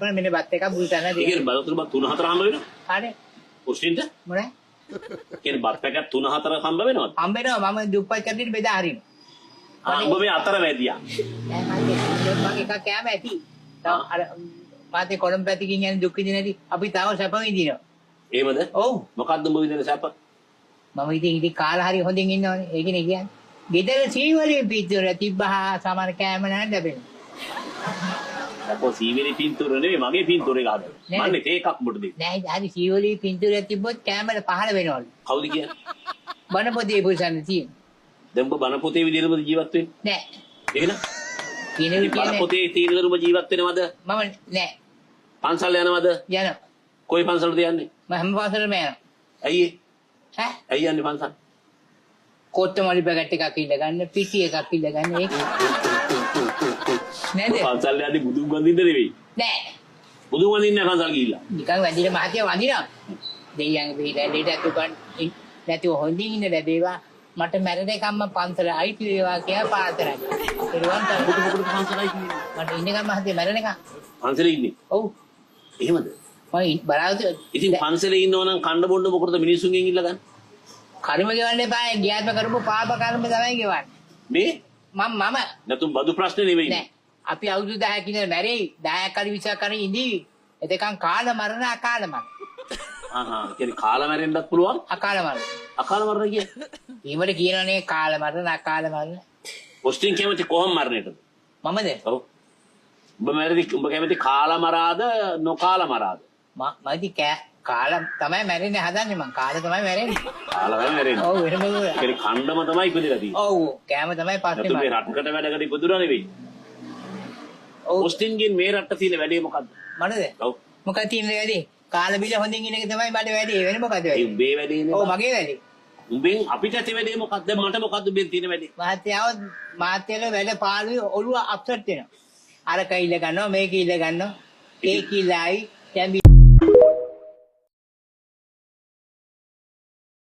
කරන මෙන්න බත් එකක් බුල් කරන දේ. ඒකේ බත් තුන 3-4 හම්බ වෙනවා. හරි. පුස්ටින්ට මොනේ? කියන්නේ බත් පැකට් 3-4 හම්බ වෙනවද? හම්බ වෙනවා මම දුප්පත් කට්ටියට බෙදා හරිනවා. උඹ මේ අතර වැදියා. මගේ එකක් කෑම ඇති. අර මාතේ කොළඹ පැතිකින් යන දුක් විඳින ඇති. අපි තාම සැප විඳිනවා. එහෙමද? ඔව්. මොකද්ද උඹ විඳින සැප? මම ඉතින් කාලා හරි හොඳින් ඉන්නවනේ. ඒකනේ කියන්නේ. ගෙදර සීවලේ පිටුර තිබ්බහා සමහර කෑම නැහැ ලැබෙන්නේ. අපෝ සීවලේ පින්තූර නෙවෙයි මගේ පින්තූරේ ගහනවා. මන්නේ තේ එකක් උඹට දෙන්න. නෑ හරි සීවලේ පිටුර තිබ්බොත් කෑමල පහළ වෙනවලු. කවුද කියන්නේ? බන පොතේ පුසන්න තියෙන. දැන් උඹ බන පොතේ විදිහටම ජීවත් වෙන්නේ? නෑ. එහෙනම් කියන්නේ බන පොතේ තියෙනකම ජීවත් වෙනවද? මම නෑ. පන්සල් යනවද? යනවා. කොයි පන්සලද යන්නේ? මම හැම පාසලම යනවා. ඇයි ඈ? ඇයි යන්නේ පන්සල්? කොත්තමලි පැකට් එකක් ඉල්ල ගන්න, පිටි එකක් ඉල්ල ගන්න ඒක. නේද? පන්සල් යන්නේ බුදුන් වඳින්න නෙවෙයි. නෑ. බුදුන් වඳින්න නැහැ පන්සල් ගිහිල්ලා. නිකන් වැඩිල මහතිය වඳිනවා. දෙයියන් වේලෙට අතුකන් නැතුව හොඳින් ඉන්න ලැබේවා. මට මැරෙනකම්ම පන්සල අයිති වේවා කියලා පාතරයි. ඒරුවන් තමයි මොකද පන්සලයි කියන්නේ? මට ඉන්නකම් මහතිය මැරෙනකම්. පන්සලේ ඉන්නේ. ඔව්. එහෙමද? මම බලාගෙන ඉතින් පන්සලේ ඉන්නව නම් කන්න බොන්න මොකටද මිනිස්සුන්ගෙන් ඉල්ල ගන්න? කර්ම ගෙවන්න එපා. ගියාත්ම කරපු පාප කර්ම තමයි ගෙවන්නේ. මේ මම නැතුම් බදු ප්‍රශ්නේ නෙවෙයි. නෑ. අපි අවුරුදු 10 කින මැරෙයි. 10ක් හරි 20ක් හරි ඉඳි. එතකන් කාල මරණ අකාල මරණ. කියන්නේ කාලා මැරෙන්නත් පුළුවන්. අකාල මරණ. අකාල මරණ කියන්නේ. ඊමර කියනනේ කාල මරණ අකාල මරණ. පොස්ටින් කැමති කොහොම මරණයටද? මමද? ඔව්. උඹ කැමති කාලා මරාද නොකාලා මරාද? මම ඉතින් කාලා තමයි මැරෙන්නේ හදන්නේ මං. කාලා තමයි මැරෙන්නේ. කාලා තමයි මැරෙන්නේ. ඔව් එහෙම නෙවෙයි. කියන්නේ කණ්ඩම තමයි ඉපදිලා තියෙන්නේ. ඔව් කෑම තමයි පස්සේ නැතු මේ රටකට වැඩකට ඉපදුනා නෙවෙයි. ඔව් පොස්ටින්ගෙන් මේ රටට තියෙන වැඩේ මොකද්ද? මනද? ඔව්. මොකක්ද තියෙන්නේ වැඩේ? කාලා බිල හොඳින් ඉන්න එක තමයි මට වැඩේ. වෙන මොකද ඒ වැඩේ? උඹේ වැඩේනේ. ඔව් මගේ වැඩේ. උඹෙන් අපිට ඇති වැඩේ මොකද්ද? මට මොකද්ද උඹෙන් තියෙන වැඩේ? මහත්යාව මාත්‍යල වැඩ පාළුවේ ඔළුව අප්සෙට් වෙනවා. අර කයිල ගන්නවා මේක ඉල්ල ගන්නවා. ඒ කිලයි දැන්